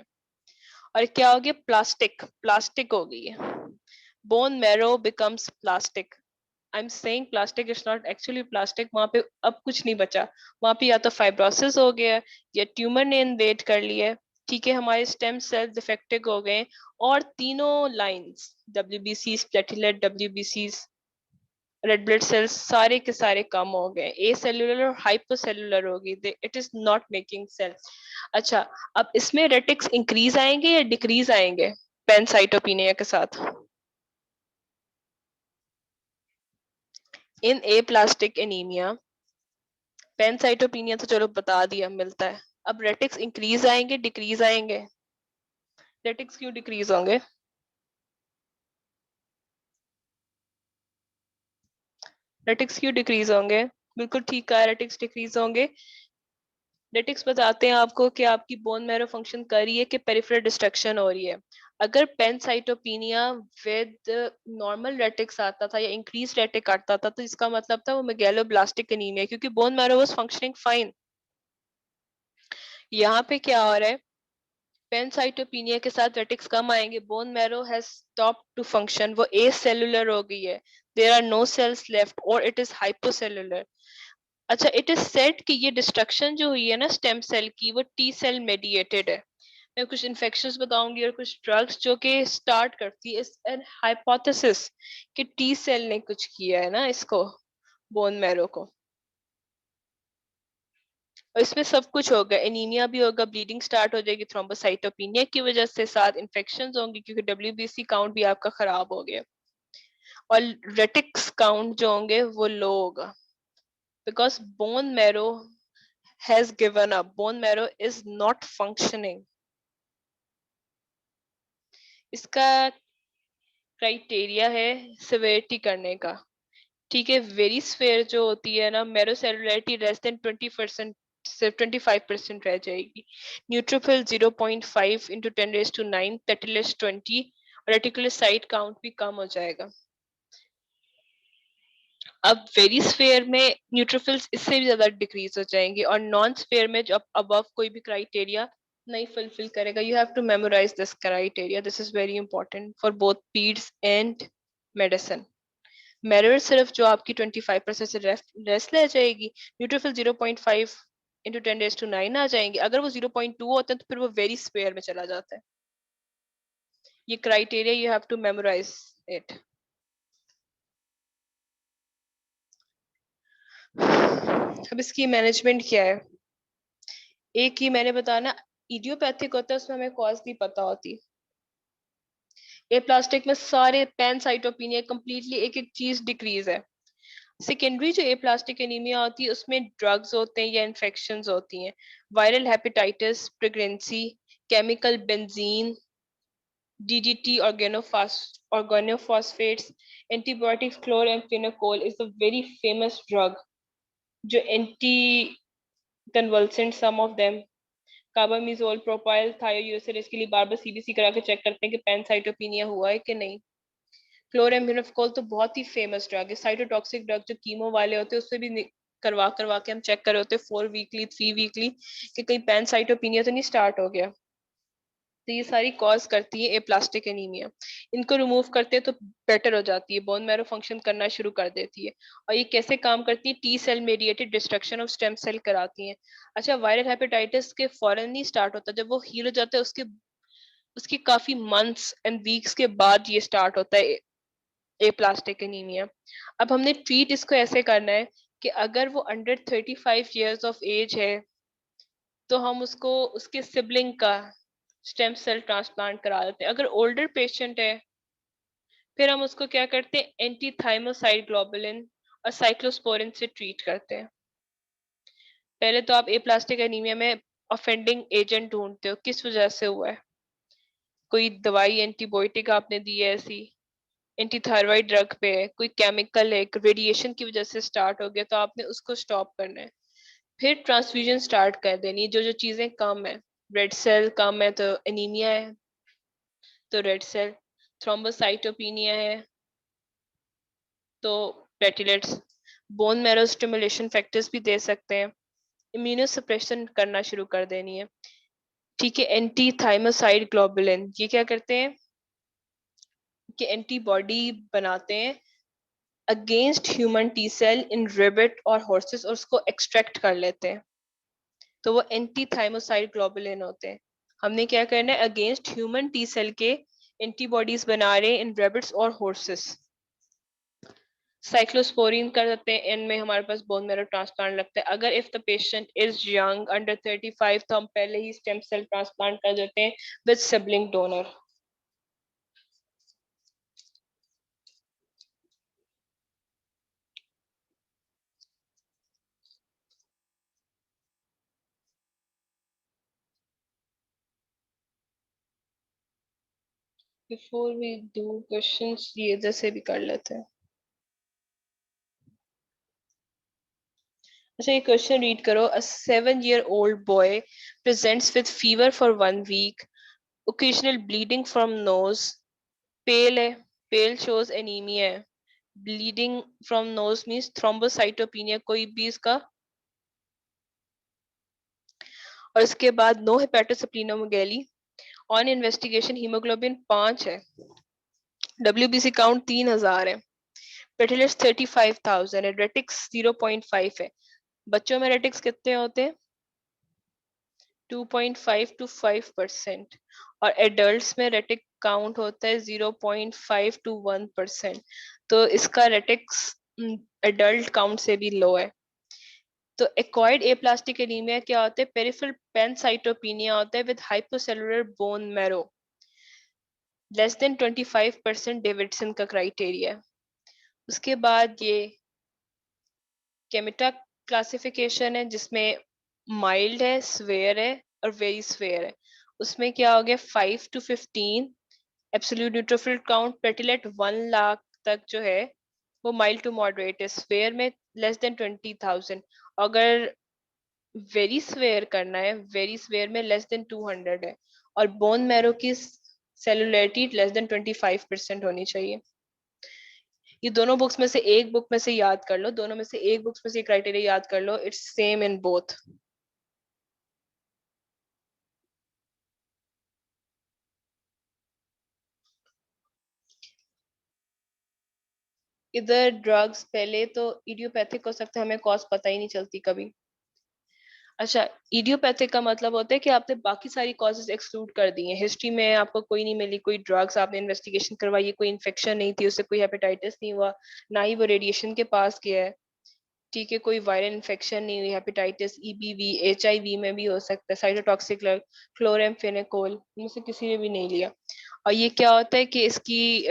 और क्या हो गया, प्लास्टिक प्लास्टिक हो गई है, bone marrow becomes plastic. I am saying plastic is not actually plastic, वहां पे अब कुछ नहीं बचा, वहां पे या तो फाइब्रोसिस हो गया या ट्यूमर ने इन्वेड कर लिया है, ठीक है, हमारे स्टेम सेल डिफेक्टिव हो गए और तीनों lines WBC, platelet, WBC, red blood cells सारे के सारे कम हो गए, ए सेलुलर और हाइपोसेलुलर होगी, it is not making cells. अच्छा, अब इसमें रेटिक्स इंक्रीज आएंगे या डिक्रीज आएंगे पैनसाइटोपिनिया के साथ? इन ए प्लास्टिक एनीमिया, पैनसाइटोपिनिया तो चलो बता दिया, मिलता है, अब रेटिक्स इंक्रीज आएंगे डिक्रीज आएंगे? रेटिक्स क्यों डिक्रीज होंगे? रेटिक्स क्यों डिक्रीज होंगे? बिल्कुल ठीक कहा, रेटिक्स डिक्रीज होंगे। रेटिक्स बताते हैं आपको कि आपकी बोन मैरो फंक्शन कर रही है कि पेरिफेरल डिस्ट्रक्शन हो रही है। अगर पैनसाइटोपिनिया विद नॉर्मल रेटिक्स आता था या इंक्रीज रेटिक आता था तो इसका मतलब था वो मेगैलोब्लास्टिक एनीमिया, क्योंकि bone marrow was functioning fine. यहाँ पे क्या हो रहा है, पैनसाइटोपिनिया के साथ रेटिक्स कम आएंगे, bone marrow has stop to function, वो ए सेलुलर हो गई है, there are no cells left और इट इज हाइपोसेलुलर। अच्छा, इट इज सेड कि ये डिस्ट्रक्शन जो हुई है ना स्टेम सेल की, वो टी सेल मेडिएटेड है। मैं कुछ इन्फेक्शंस बताऊंगी और कुछ ड्रग्स जो कि स्टार्ट करती है, एन हाइपोथेसिस कि टी सेल ने कुछ किया है ना इसको, बोन मैरो को। और इसमें सब कुछ होगा, एनीमिया भी होगा, ब्लीडिंग स्टार्ट हो जाएगी थ्रोम्बोसाइटोपिनिया की वजह से, साथ इन्फेक्शंस होंगी क्योंकि डब्ल्यूबीसी काउंट भी आपका खराब हो गया, और रेटिक्स काउंट जो होंगे वो लो होगा, because bone marrow has given up, bone marrow is not functioning। इसका क्राइटेरिया है सिवियरिटी करने का, ठीक है, वेरी स्फेयर जो होती है ना, मैरो सेलुलरिटी लेस देन 20%, सिर्फ 25% रह जाएगी, neutrophil 0.5 into 10⁻⁹, पेटिलस 20, reticular site count भी कम हो जाएगा। अब वेरी स्फेयर में न्यूट्रोफिल्स इससे भी ज्यादा डिक्रीज हो जाएंगे, और नॉन स्फेयर में जब अबव कोई भी क्राइटेरिया नहीं फुलफिल करेगा, you have to memorise this criteria, this is very important for both paeds and medicine. Merit सिर्फ जो आपकी 25% से रेस्ट ले जाएगी, न्यूट्रोफिल 0.5 इंटू 10⁻⁹ आ जाएंगे, अगर वो 0.2 होते हैं तो फिर वो वेरी स्पेयर में चला जाता है। ये criteria you have to memorise it. अब इसकी मैनेजमेंट क्या है? एक ही मैंने बताया ना, इडियोपैथिक होता है उसमें हमें कॉज नहीं पता होती, ए प्लास्टिक में सारे पैनसाइटोपिनिया कंप्लीटली एक एक चीज डिक्रीज है। सेकेंडरी जो ए प्लास्टिक एनीमिया होती है उसमें ड्रग्स होते हैं या इन्फेक्शंस होती हैं, viral hepatitis, pregnancy, chemical benzene, DDT, organophosphate, antibiotics, chloramphenicol is a very famous drug जो anticonvulsant, some of them, carbimazole, propylthiouracil, इसके लिए बार बार सीबीसी करा के चेक करते हैं कि पैनसाइटोपिनिया हुआ है कि नहीं। क्लोराम्फेनिकोल तो बहुत ही फेमस ड्रग है, साइटोटॉक्सिक ड्रग जो कीमो वाले होते हैं उससे भी करवा करवा के हम चेक कर रहे होते हैं 4 वीकली 3 वीकली कि कहीं पैनसाइटोपिनिया तो नहीं स्टार्ट हो गया। तो ये सारी कॉज करती है ए प्लास्टिक एनीमिया, इनको रिमूव करते हैं तो बेटर हो जाती है, बोन मैरो फंक्शन करना शुरू कर देती है। और ये कैसे काम करती है, T cell mediated destruction of stem cell कराती है। अच्छा, वायरल हेपेटाइटिस के फौरन नहीं स्टार्ट होता, जब वो हील हो जाता है उसके उसकी काफी मंथ्स एंड वीक्स के बाद ये स्टार्ट होता है ए प्लास्टिक एनीमिया। अब हमने ट्रीट इसको ऐसे करना है कि अगर वो अंडर 35 years ऑफ एज है तो हम उसको उसके सिबलिंग का स्टेम सेल ट्रांसप्लांट करा देते हैं, अगर ओल्डर पेशेंट है फिर हम उसको क्या करते हैं, एंटी थाइमोसाइड ग्लोबुलिन और साइक्लोस्पोरिन से ट्रीट करते हैं। पहले तो आप ए प्लास्टिक एनीमिया में ऑफेंडिंग एजेंट ढूंढते हो, किस वजह से हुआ है, कोई दवाई एंटीबायोटिक आपने दी है ऐसी, एंटी थायराइड ड्रग पे है, कोई केमिकल है, रेडिएशन की वजह से स्टार्ट हो गया तो आपने उसको स्टॉप करना है। फिर ट्रांसफ्यूजन स्टार्ट कर देनी है, जो जो चीजें कम है, रेड सेल कम है तो एनीमिया है, तो रेड सेल, थ्रोम्बोसाइटोपिनिया है तो platelets, bone marrow stimulation factors भी दे सकते हैं, इम्यूनो सप्रेशन करना शुरू कर देनी है। ठीक है, एंटी थाइमोसाइड ग्लोबुलिन ये क्या करते हैं कि एंटीबॉडी बनाते हैं अगेंस्ट ह्यूमन टी सेल इन रेबिट और हॉर्सेस और उसको एक्सट्रैक्ट कर लेते हैं, तो वो एंटी थाइमोसाइड ग्लोबुलिन होते हैं। हमने क्या करना है, अगेंस्ट ह्यूमन टी सेल के एंटीबॉडीज बना रहे हैं इन रेबिट्स और हॉर्सेस। साइक्लोस्पोरिन कर सकते हैं, इनमें हमारे पास बोन मैरो ट्रांसप्लांट लगता है। अगर if the patient is young under 35 तो हम पहले ही स्टेम सेल ट्रांसप्लांट कर देते हैं with sibling donor. Before we do questions ये इधर से भी कर लेते हैं। अच्छा, ये क्वेश्चन रीड करो। अ 7-year old boy presents with fever for 1 week, occasional bleeding from nose, pale है, pale shows anemia है, bleeding from nose means thrombocytopenia कोई भी इसका, और इसके बाद नो हेपेटोस्प्लीनोमेगाली, ऑन इन्वेस्टिगेशन हीमोग्लोबिन 5 है, डब्ल्यूबीसी काउंट 3000 है, प्लेटलेट्स 35,000 है, रेटिक्स 0.5 है। बच्चों में रेटिक्स कितने होते हैं? 2.5 to 5%, और एडल्ट्स में रेटिक काउंट होता है 0.5 to 1%। तो इसका रेटिक्स एडल्ट काउंट से भी लो है। तो एक्वायर्ड एप्लास्टिक एनीमिया क्या होता है? पेरिफेरल पैनसाइटोपिनिया होता है with hypocellular bone marrow, less than 25% Davidson का क्राइटेरिया। उसके बाद ये केमिटा क्लासिफिकेशन है जिसमें माइल्ड है, स्वेयर है और वेरी स्वेयर है। उसमें क्या हो गया, 5 to 15 absolute neutrophil count platelet 1 lakh तक जो है वो माइल्ड टू मॉडरेट है। स्वेयर में लेस देन 20,000। अगर वेरी स्वेयर करना है, वेरी स्वेयर में लेस देन 200 है, और बोन मैरो की सेलुलरिटी लेस देन 25% होनी चाहिए। ये दोनों बुक्स में से एक बुक में से याद कर लो, दोनों में से एक बुक्स में से क्राइटेरिया याद कर लो, इट्स सेम इन बोथ। इधर ड्रग्स पहले तो इडियोपैथिक हो सकता है, हमें कॉज पता ही नहीं चलती कभी। अच्छा, इडियोपैथिक का मतलब होता है कि आपने बाकी सारी कॉजेज एक्सक्लूड कर दी हैं, हिस्ट्री में आपको कोई नहीं मिली, कोई ड्रग्स आपने इन्वेस्टिगेशन करवाई, कोई इन्फेक्शन नहीं थी, उससे कोई हेपेटाइटिस नहीं हुआ, ना ही वो रेडिएशन के पास गया है। ठीक है, कोई वायरल इन्फेक्शन नहीं हुई, हेपेटाइटिस, ईबीवी, एचआईवी में भी हो सकता है, साइटोटॉक्सिक क्लोरेमफेनेकोल, इनमें से किसी ने भी नहीं लिया। और ये क्या होता है कि इसकी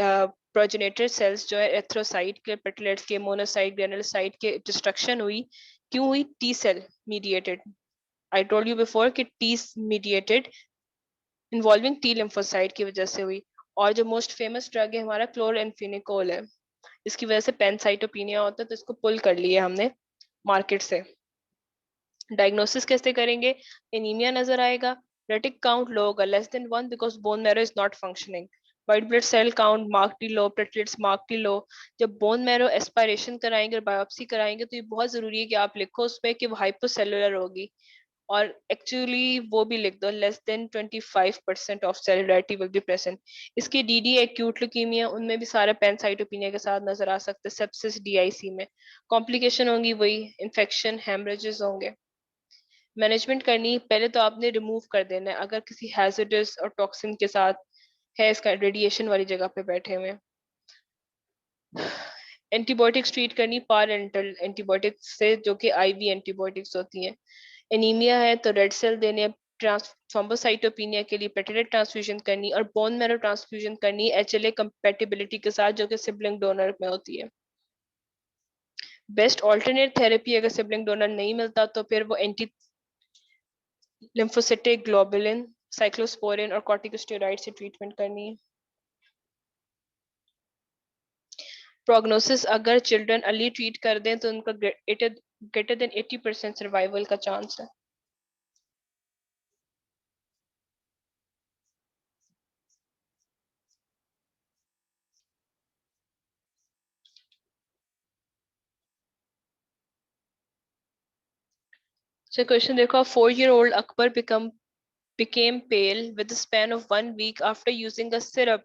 प्रोजेनेटर सेल्स जो है एथ्रोसाइट के, पेटलेट्स के, मोनोसाइट, ग्रेनुलोसाइट के डिस्ट्रक्शन हुई। क्यों हुई? T cell mediated. I told you before कि T mediated involving T lymphocyte की वजह से हुई। और जो मोस्ट फेमस ड्रग है हमारा क्लोरेनफेनिकोल है, इसकी वजह से पेनसाइटोपिनिया होता है, तो इसको पुल कर लिया हमने मार्केट से। डायग्नोसिस कैसे करेंगे? एनीमिया नजर आएगा, रेटिक काउंट लो होगा less than 1 because bone marrow is not functioning, white blood cell count markedly low, platelets markedly low. जब बोन मैरो एस्पायरेशन कराएंगे और बायोप्सी कराएंगे तो ये बहुत जरूरी है कि आप लिखो उसमें कि वो हाइपोसेलुलर होगी, और एक्चुअली वो भी लिख दो less than 25% of cellularity will be present. इसकी डीडी एक्यूट ल्यूकीमिया, उनमें भी सारे पैनसाइटोपिनिया के साथ नजर आ सकते हैं, सेप्सिस डीआईसी में। कॉम्प्लिकेशन होंगी वही इन्फेक्शन, हेमरेजेस होंगे। मैनेजमेंट करनी, पहले तो आपने रिमूव कर देना है अगर किसी हैजर्डस और टॉक्सिन के साथ है, इसका रेडिएशन वाली जगह पे बैठे हुए। एंटीबायोटिक्स ट्रीट करनी, पारेंटल एंटीबायोटिक्स से, जो कि आईवी एंटीबायोटिक्स होती हैं। एनीमिया है तो रेड सेल देने, थ्रोम्बोसाइटोपिनिया के लिए प्लेटलेट ट्रांसफ्यूजन करनी, और बोन मैरो ट्रांसफ्यूजन करनी एचएलए कंपेटिबिलिटी के साथ, जो कि सिबलिंग डोनर में होती है। बेस्ट ऑल्टरनेट थेरेपी अगर सिबलिंग डोनर नहीं मिलता तो फिर वो एंटी लिम्फोसिटिक ग्लोबुलिन, साइक्लोस्पोरिन और कॉर्टिकोस्टेरॉइड से ट्रीटमेंट करनी है। प्रोग्नोसिस, अगर चिल्ड्रन अर्ली ट्रीट कर दें तो उनका ग्रेटर देन 80% सर्वाइवल का चांस है। So question देखो, 4-year-old Akbar became pale with the span of 1 week after using a syrup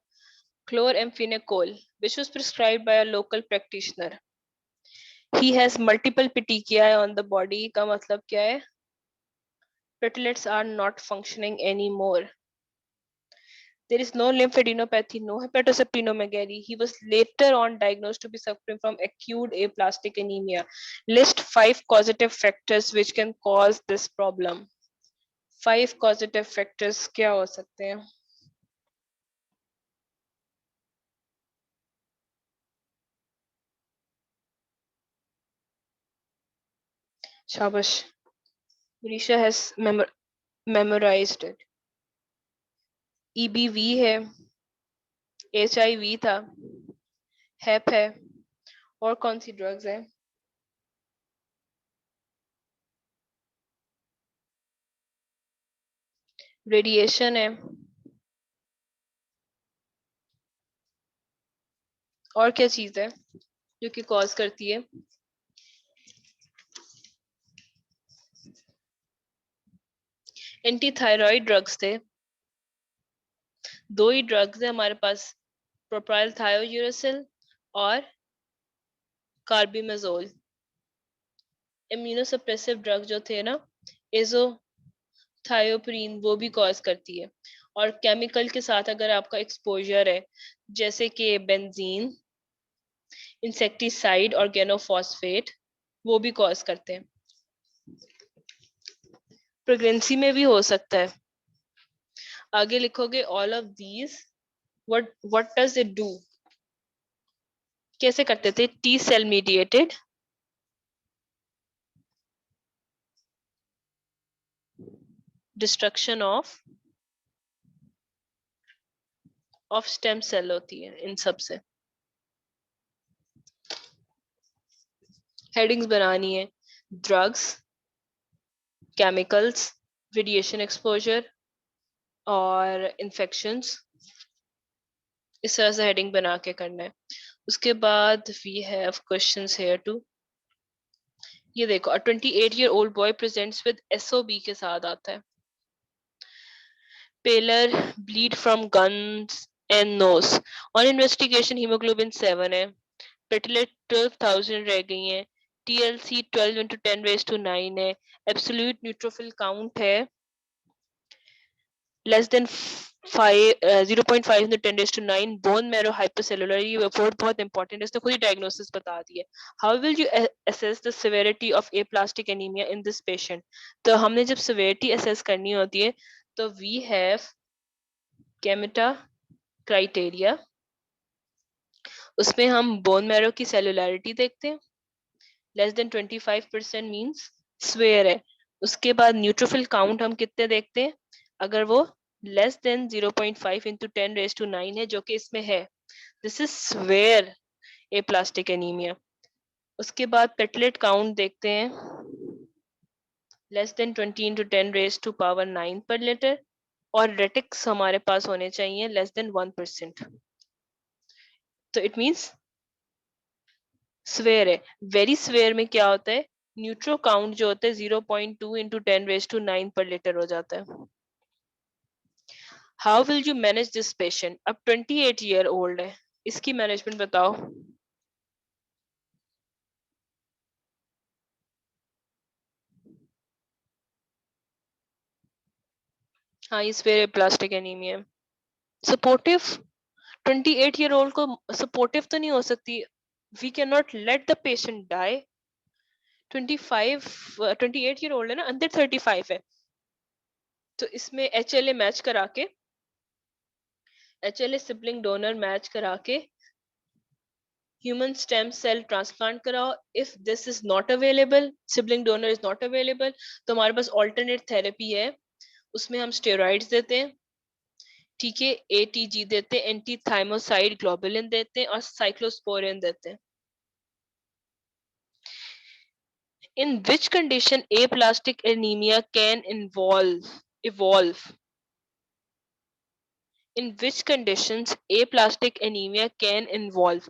chloramphenicol, which was prescribed by a local practitioner. He has multiple petechiae on the body. का मतलब क्या है? Platelets are not functioning anymore. There is no lymphadenopathy, no hepatosplenomegaly. He was later on diagnosed to be suffering from acute aplastic anemia. List 5 causative factors which can cause this problem. 5 causative factors क्या हो सकते हैं? शाबाश. Risha has memorized it. EBV है, HIV था, HEP है, और कौन सी ड्रग्स है? रेडिएशन है, और क्या चीज है जो कि कॉज करती है? एंटी थायराइड ड्रग्स थे. 2 ही ड्रग्स है हमारे पास, प्रोपाइल थायोयूरेसिल और कार्बिमेजोल. इम्यूनोसप्रेसिव ड्रग जो थे ना, एजोथायोप्रीन, वो भी कॉज करती है. और केमिकल के साथ अगर आपका एक्सपोजर है, जैसे कि बेंजीन, इंसेक्टिसाइड, ऑर्गेनोफॉस्फेट, वो भी कॉज करते हैं. प्रेगनेंसी में भी हो सकता है. आगे लिखोगे all of these, what does it do? कैसे करते थे? T cell mediated, destruction of stem cell होती है इन सब से. हेडिंग्स बनानी है. ड्रग्स, केमिकल्स, रेडिएशन एक्सपोजर और इन्फेक्शंस. इस तरह से हेडिंग बना के करना है. उसके बाद we have questions here too. ये देखो, a 28-year-old boy presents with SOB के साथ आता है. Paler, bleed from gums and nose. On investigation hemoglobin 7 है. Platelet 12,000 रह गई हैं. TLC 12 into 10 raised to 9 है. Absolute neutrophil count है less than 0.5 into 10 raised to 9. Bone marrow hypercellular. ये रिपोर्ट बहुत इंपॉर्टेंट है, इसने खुद ही डायग्नोसिस बता दी है. How will you assess the severity of aplastic anemia in this patient? तो हमने जब severity assess करनी होती है, तो we have Gameta criteria. उसमें हम बोन मैरो की सेलुलैरिटी देखते हैं. लेस देन 25% मींस स्वेयर है. उसके बाद न्यूट्रोफिल काउंट हम कितने देखते हैं? अगर वो less than 0.5 into 10 raised to 9 है, जो कि इसमें है, this is swear aplastic anaemia. उसके बाद प्लेटलेट काउंट देखते हैं, less than 20 into 10 raised to power 9 per liter, और रेटिक्स हमारे पास होने चाहिए लेस देन 1%. तो इट मींस स्वेयर है. वेरी स्वेयर में क्या होता है? न्यूट्रो काउंट जो होता है 0.2 into 10 raised to 9 per liter हो जाता है. How will you manage this patient? अब 28-year-old है, इसकी मैनेजमेंट बताओ. हाँ, ये swear plastic anaemia. Supportive 28-year-old को सपोर्टिव तो नहीं हो सकती. We can not let the patient die. 28-year-old है ना, अंदर 35 है. तो इसमें HLA मैच करा के, HLA सिबलिंग डोनर मैच करा के human stem cell transplant कराओ. If this is not available, sibling donor is not available, तो हमारे पास alternate therapy है. उसमें हम steroids देते हैं, ठीक है, ATG देते हैं, एंटी थाइमोसाइड ग्लोबुलिन देते हैं, और साइक्लोस्पोरिन देते हैं. In which condition aplastic anemia can evolve? In which conditions aplastic anemia can involve?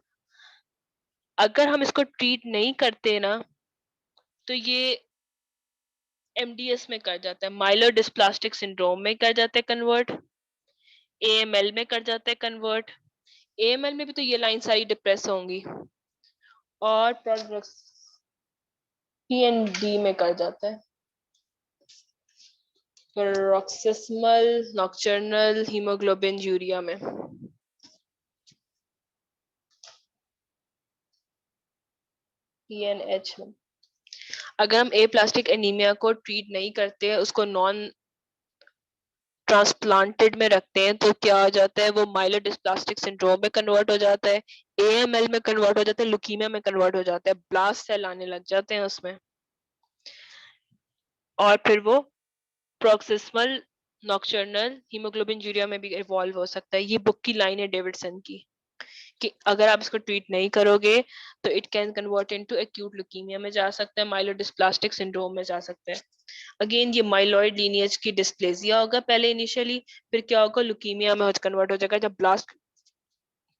अगर हम इसको ट्रीट नहीं करते ना, तो ये MDS में कर जाता है, माइलोडिस्प्लास्टिक सिंड्रोम में कर जाता है कन्वर्ट, AML में कर जाता है कन्वर्ट। AML में भी तो ये लाइन सारी डिप्रेस होंगी, और PND में कर जाता है, पैरोक्सिस्मल नॉक्टर्नल हीमोग्लोबिन यूरिया में। PNH में अगर हम ए प्लास्टिक एनीमिया को ट्रीट नहीं करते हैं, उसको नॉन ट्रांसप्लांटेड में रखते हैं, तो क्या हो जाता है, वो माइलोडिस्प्लास्टिक सिंड्रोम में कन्वर्ट हो जाता है, AML में कन्वर्ट हो जाता है, लुकीमिया में कन्वर्ट हो जाता है, ब्लास्ट सेल आने लग जाते हैं उसमें, और फिर वो प्रोक्सिस्मल नॉक्टर्नल हीमोग्लोबिन यूरिया में भी इवॉल्व हो सकता है। ये बुक की लाइन है डेविडसन की, कि अगर आप इसको ट्रीट नहीं करोगे तो it can convert into acute leukaemia में जा सकता है, माइलोडिस्प्लास्टिक सिंड्रोम में जा सकता है। अगेन ये माइलॉइड लीनिएज की डिस्प्लेसिया होगा पहले इनिशियली, फिर क्या होगा, लुकीमिया में कन्वर्ट हो जाएगा जब ब्लास्ट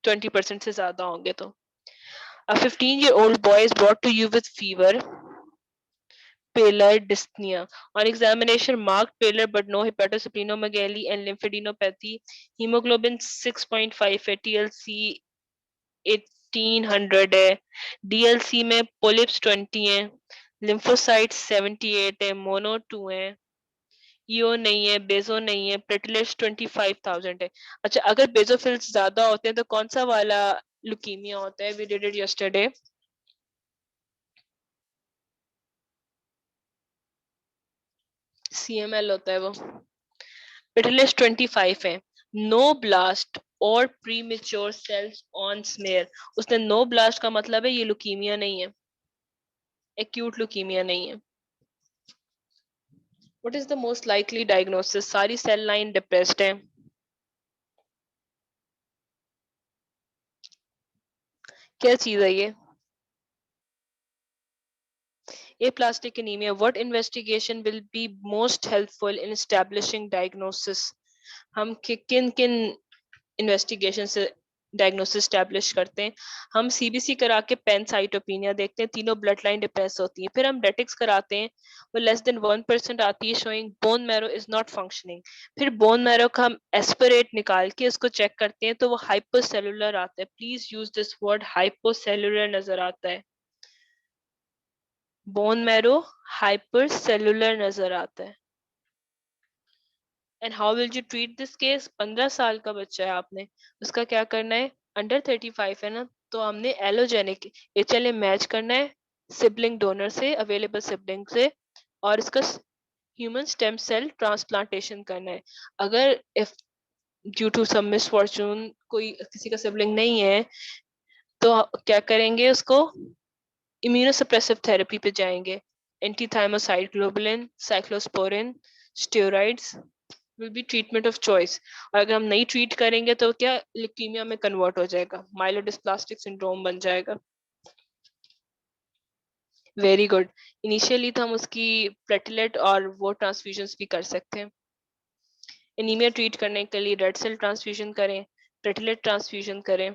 20% से ज्यादा होंगे तो। A 15-year-old boy is brought to you with fever, pallor, dyspnea. On examination, marked pallor but no hepatosplenomegaly and lymphadenopathy. Hemoglobin 6.5 है, TLC 1800 है, DLC में polyps 20 है, lymphocytes 78 है, mono 2 है, ईओ नहीं है, बेजो नहीं है, प्लेटलेट्स 25,000 है। अच्छा, अगर बेजोफिल्स ज्यादा होते हैं तो कौन सा वाला लुकीमिया होता है, we did it yesterday, CML होता है वो। प्लेटलेट्स 25 है, नो ब्लास्ट और प्रीमेच्योर सेल्स ऑन स्मेयर। उसने नो ब्लास्ट का मतलब है ये लुकीमिया नहीं है, एक्यूट लुकीमिया नहीं है। What is the most likely diagnosis, सारी सेल लाइन डिप्रेस्ड है, क्या चीज है ये, aplastic anemia. What investigation will be most helpful in establishing diagnosis? हम किन किन इन्वेस्टिगेशन से डायग्नोसिस स्टैब्लिश करते हैं? हम CBC करा के पैनसाइटोपिनिया देखते हैं, तीनों ब्लड लाइन डिप्रेस होती है, फिर हम डेटिक्स कराते हैं, वो लेस देन 1% आती है, showing bone marrow is not functioning. फिर बोन मैरो का हम एस्पिरेट निकाल के उसको चेक करते हैं तो वो हाइपोसेलुलर आता है, please use this word, hypocellular नजर आता है, बोन मैरो हाइपर सेलुलर नजर आता है। And how will you treat this case, 15 साल का बच्चा है आपने, उसका क्या करना है, अंडर 35 है ना, तो हमने एलोजेनिक HLA मैच करना है सिबलिंग डोनर से, अवेलेबल सिबलिंग से, और इसका ह्यूमन स्टेम सेल ट्रांसप्लांटेशन करना है। अगर if due to some misfortune कोई किसी का सिबलिंग नहीं है, तो क्या करेंगे, उसको इम्यूनोसप्रेसिव थेरेपी पे जाएंगे, antithymocyte globulin, cyclosporin, steroids will be treatment of choice. और अगर हम नहीं ट्रीट करेंगे तो क्या, ल्यूकीमिया में कन्वर्ट हो जाएगा, माइलोडिस्प्लास्टिक सिंड्रोम बन जाएगा। Very good. इनिशियली तो हम उसकी प्लेटलेट और वो ट्रांसफ्यूजन भी कर सकते हैं। एनीमिया ट्रीट करने के लिए रेड सेल ट्रांसफ्यूजन करें, प्लेटलेट ट्रांसफ्यूजन करें।